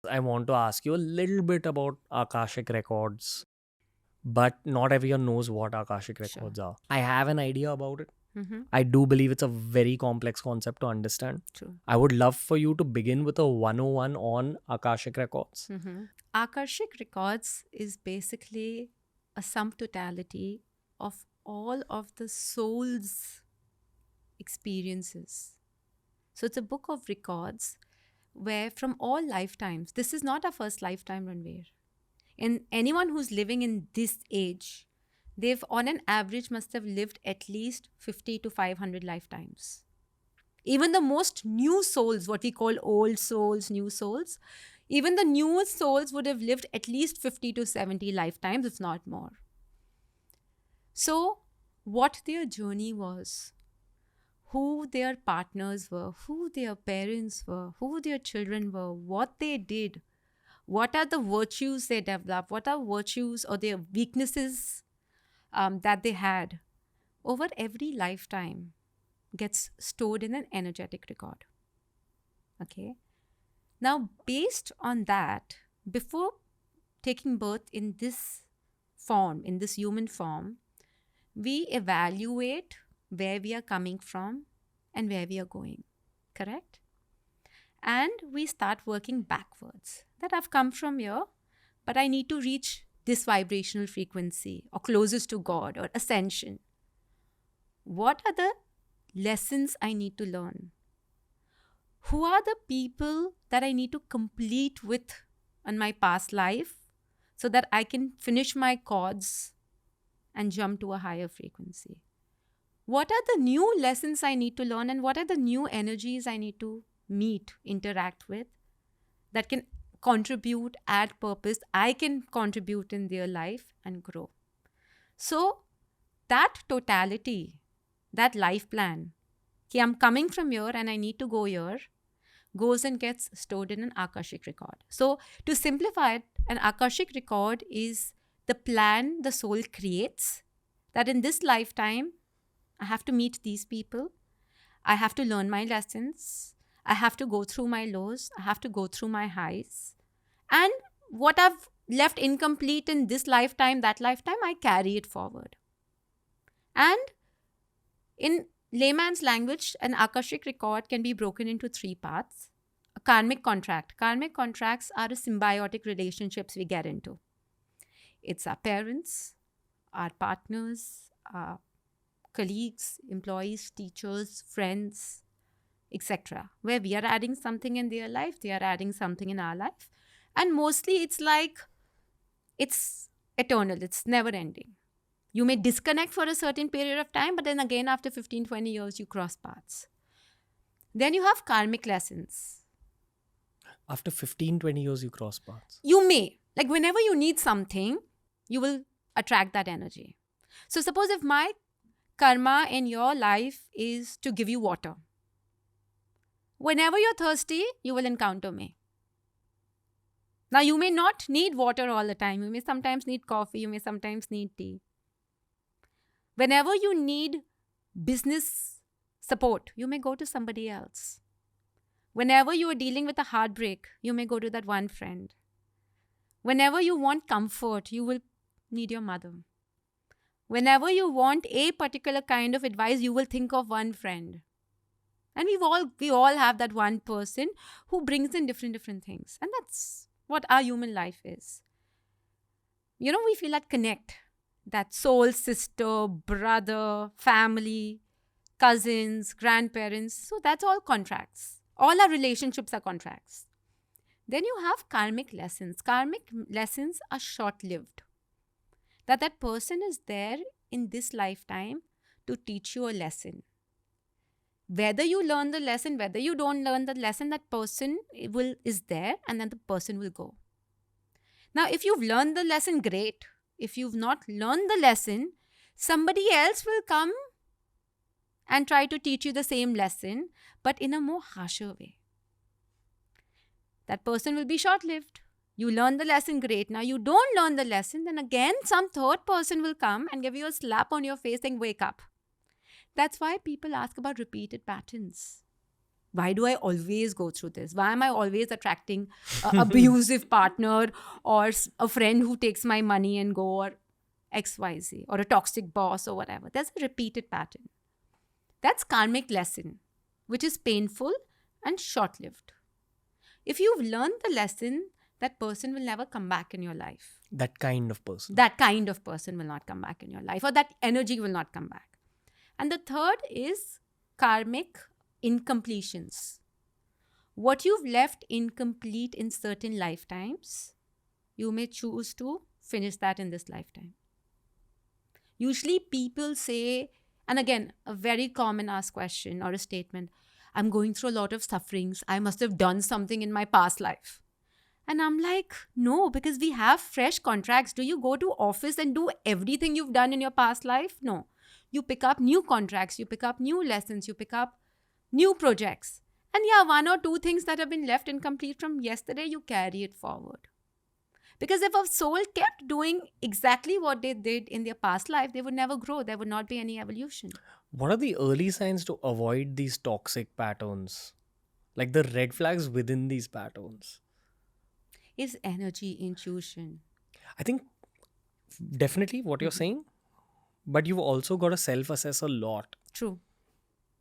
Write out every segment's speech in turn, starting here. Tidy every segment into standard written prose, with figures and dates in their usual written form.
I want to ask you a little bit about Akashic records, but not everyone knows what Akashic Sure. records are. I have an idea about it. Mm-hmm. I do believe it's a very complex concept to understand. True. I would love for you to begin with a 101 on Akashic records. Mm-hmm. Akashic records is basically a sum totality of all of the soul's experiences. So it's a book of records where from all lifetimes, this is not our first lifetime, Ranveer. And anyone who's living in this age, they've on an average must have lived at least 50 to 500 lifetimes. Even the most new souls, what we call old souls, new souls, even the newest souls would have lived at least 50 to 70 lifetimes, if not more. So, what their journey was, who their partners were, who their parents were, who their children were, what they did, what are the virtues they developed, what are virtues or their weaknesses that they had over every lifetime gets stored in an energetic record. Okay. Now, based on that, before taking birth in this form, in this human form, we evaluate where we are coming from and where we are going. Correct? And we start working backwards. That I've come from here, but I need to reach this vibrational frequency or closest to God or ascension. What are the lessons I need to learn? Who are the people that I need to complete with on my past life so that I can finish my chords and jump to a higher frequency? What are the new lessons I need to learn and what are the new energies I need to meet, interact with that can contribute, add purpose, I can contribute in their life and grow? So that totality, that life plan, okay, I'm coming from here and I need to go here, goes and gets stored in an Akashic record. So to simplify it, an Akashic record is the plan the soul creates that in this lifetime, I have to meet these people. I have to learn my lessons. I have to go through my lows. I have to go through my highs. And what I've left incomplete in this lifetime, that lifetime, I carry it forward. And in layman's language, an Akashic record can be broken into three parts. A karmic contract. Karmic contracts are the symbiotic relationships we get into. It's our parents, our partners, our colleagues, employees, teachers, friends, etc. Where we are adding something in their life, they are adding something in our life. And mostly it's like, it's eternal, it's never ending. You may disconnect for a certain period of time, but then again, after 15, 20 years, you cross paths. Then you have karmic lessons. After 15, 20 years, you cross paths. You may, like whenever you need something, you will attract that energy. So suppose if my karma in your life is to give you water. Whenever you're thirsty, you will encounter me. Now, you may not need water all the time. You may sometimes need coffee. You may sometimes need tea. Whenever you need business support, you may go to somebody else. Whenever you are dealing with a heartbreak, you may go to that one friend. Whenever you want comfort, you will need your mother. Whenever you want a particular kind of advice, you will think of one friend. And we all have that one person who brings in different things. And that's what our human life is. You know, we feel that connect, that soul sister, brother, family, cousins, grandparents. So that's all contracts. All our relationships are contracts. Then you have karmic lessons. Karmic lessons are short-lived. That person is there in this lifetime to teach you a lesson. Whether you learn the lesson, whether you don't learn the lesson, that person is there and then the person will go. Now, if you've learned the lesson, great. If you've not learned the lesson, somebody else will come and try to teach you the same lesson, but in a more harsher way. That person will be short-lived. You learn the lesson, great. Now, you don't learn the lesson, then again, some third person will come and give you a slap on your face saying, wake up. That's why people ask about repeated patterns. Why do I always go through this? Why am I always attracting a abusive partner or a friend who takes my money and go, or XYZ, or a toxic boss or whatever? There's a repeated pattern. That's karmic lesson, which is painful and short-lived. If you've learned the lesson, that person will never come back in your life. That kind of person. That kind of person will not come back in your life, or that energy will not come back. And the third is karmic incompletions. What you've left incomplete in certain lifetimes, you may choose to finish that in this lifetime. Usually people say, and again, a very common asked question or a statement, I'm going through a lot of sufferings. I must have done something in my past life. And I'm like, no, because we have fresh contracts. Do you go to office and do everything you've done in your past life? No. You pick up new contracts, you pick up new lessons, you pick up new projects. And yeah, one or two things that have been left incomplete from yesterday, you carry it forward. Because if a soul kept doing exactly what they did in their past life, they would never grow. There would not be any evolution. What are the early signs to avoid these toxic patterns? Like the red flags within these patterns? Is energy, intuition. I think definitely what you're saying, but you've also got to self-assess a lot. True.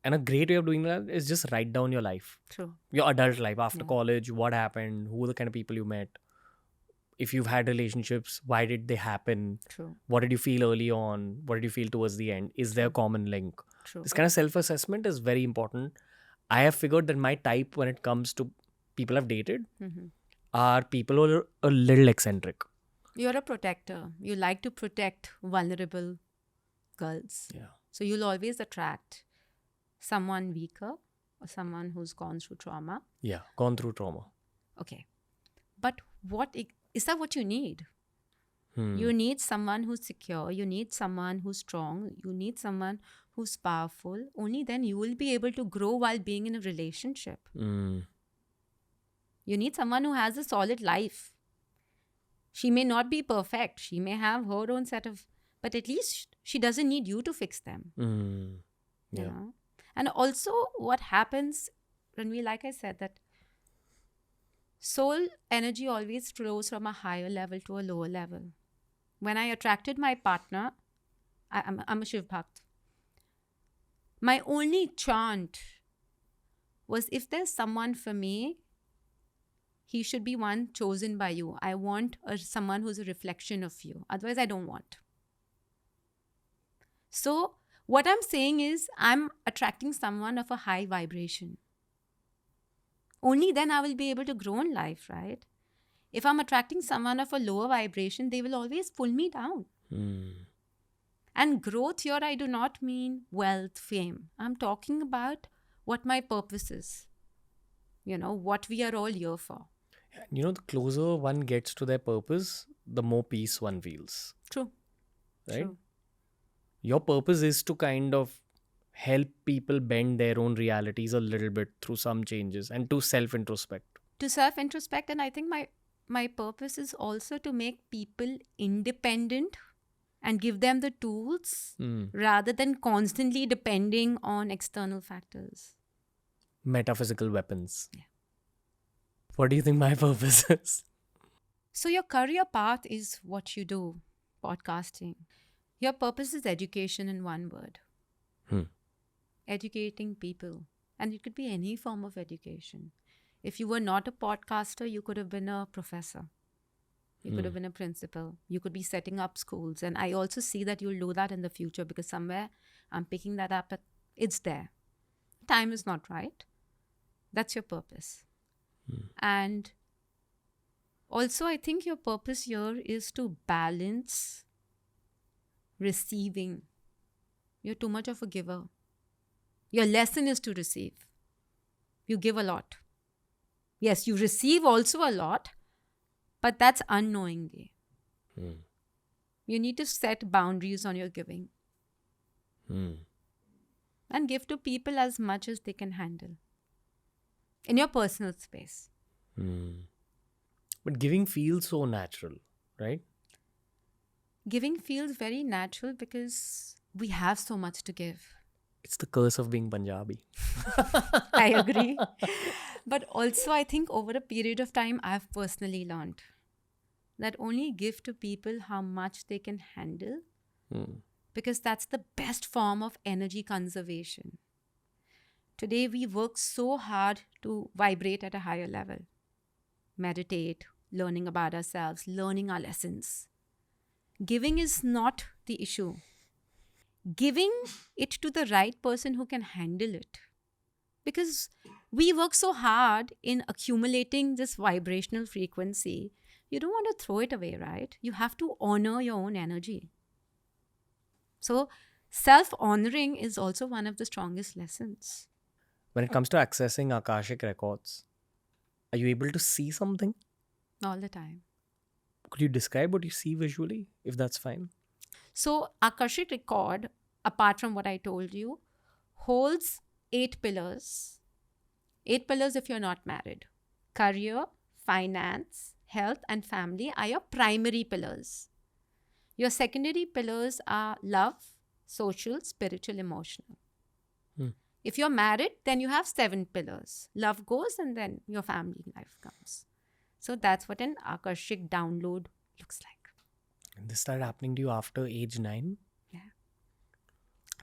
And a great way of doing that is just write down your life. True. Your adult life after college, what happened, who were the kind of people you met. If you've had relationships, why did they happen? True. What did you feel early on? What did you feel towards the end? Is there a common link? True. This kind of self-assessment is very important. I have figured that my type when it comes to people I've dated are people who are a little eccentric. You're a protector. You like to protect vulnerable girls. Yeah. So you'll always attract someone weaker or someone who's gone through trauma. Yeah, gone through trauma. Okay. But is that what you need? You need someone who's secure. You need someone who's strong. You need someone who's powerful. Only then you will be able to grow while being in a relationship. You need someone who has a solid life. She may not be perfect. She may have her own set of, but at least she doesn't need you to fix them. Yeah. You know? And also what happens, Ranveer, like I said, that soul energy always flows from a higher level to a lower level. When I attracted my partner, I'm a Shiv Bhakt. My only chant was, if there's someone for me, he should be one chosen by you. I want someone who's a reflection of you. Otherwise, I don't want. So what I'm saying is, I'm attracting someone of a high vibration. Only then I will be able to grow in life, right? If I'm attracting someone of a lower vibration, they will always pull me down. And growth here, I do not mean wealth, fame. I'm talking about what my purpose is. You know, what we are all here for. You know, the closer one gets to their purpose, the more peace one feels. True. Right? True. Your purpose is to kind of help people bend their own realities a little bit through some changes and to self-introspect. To self-introspect, and I think my purpose is also to make people independent and give them the tools rather than constantly depending on external factors. Metaphysical weapons. Yeah. What do you think my purpose is? So your career path is what you do, podcasting. Your purpose is education in one word. Educating people. And it could be any form of education. If you were not a podcaster, you could have been a professor. You could have been a principal. You could be setting up schools. And I also see that you'll do that in the future, because somewhere I'm picking that up. It's there. Time is not right. That's your purpose. And also, I think your purpose here is to balance receiving. You're too much of a giver. Your lesson is to receive. You give a lot. Yes, you receive also a lot, but that's unknowingly. You need to set boundaries on your giving. And give to people as much as they can handle. In your personal space. But giving feels so natural, right? Giving feels very natural because we have so much to give. It's the curse of being Punjabi. I agree. But also, I think over a period of time, I've personally learned that only give to people how much they can handle, because that's the best form of energy conservation. Today, we work so hard to vibrate at a higher level, meditate, learning about ourselves, learning our lessons. Giving is not the issue. Giving it to the right person who can handle it. Because we work so hard in accumulating this vibrational frequency, you don't want to throw it away, right? You have to honor your own energy. So self-honoring is also one of the strongest lessons. When it comes to accessing Akashic records, are you able to see something? All the time. Could you describe what you see visually, if that's fine? So Akashic record, apart from what I told you, holds 8 pillars. 8 pillars if you're not married. Career, finance, health and family are your primary pillars. Your secondary pillars are love, social, spiritual, emotional. If you're married, then you have 7 pillars. Love goes and then your family life comes. So that's what an Akashic download looks like. And this started happening to you after age 9? Yeah.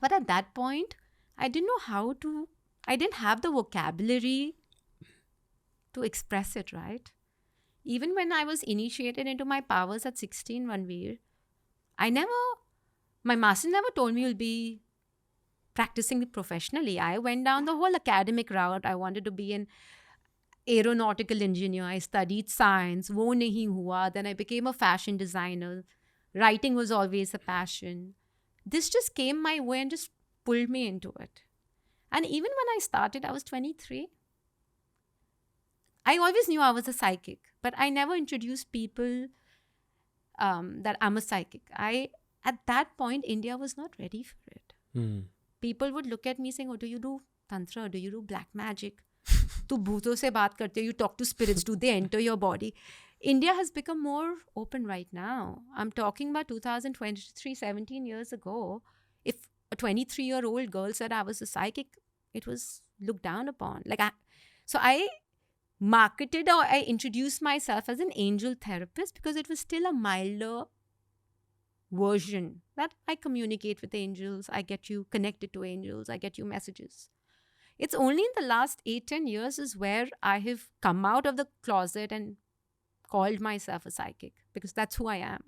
But at that point, I didn't have the vocabulary to express it, right? Even when I was initiated into my powers at 16, Ranveer, my master never told me you'll be practicing professionally. I went down the whole academic route. I wanted to be an aeronautical engineer. I studied science. Wo nahi hua. Then I became a fashion designer. Writing was always a passion. This just came my way and just pulled me into it. And even when I started, I was 23. I always knew I was a psychic, but I never introduced people that I'm a psychic. At that point, India was not ready for it. People would look at me saying, oh, do you do tantra? Do you do black magic? Tu bhuto se baat karte, you talk to spirits. Do they enter your body? India has become more open right now. I'm talking about 2023, 17 years ago. If a 23-year-old girl said I was a psychic, it was looked down upon. So I marketed or I introduced myself as an angel therapist because it was still a milder version that I communicate with angels. I get you connected to angels. I get you messages. It's only in the last 8-10 years is where I have come out of the closet and called myself a psychic, because that's who I am.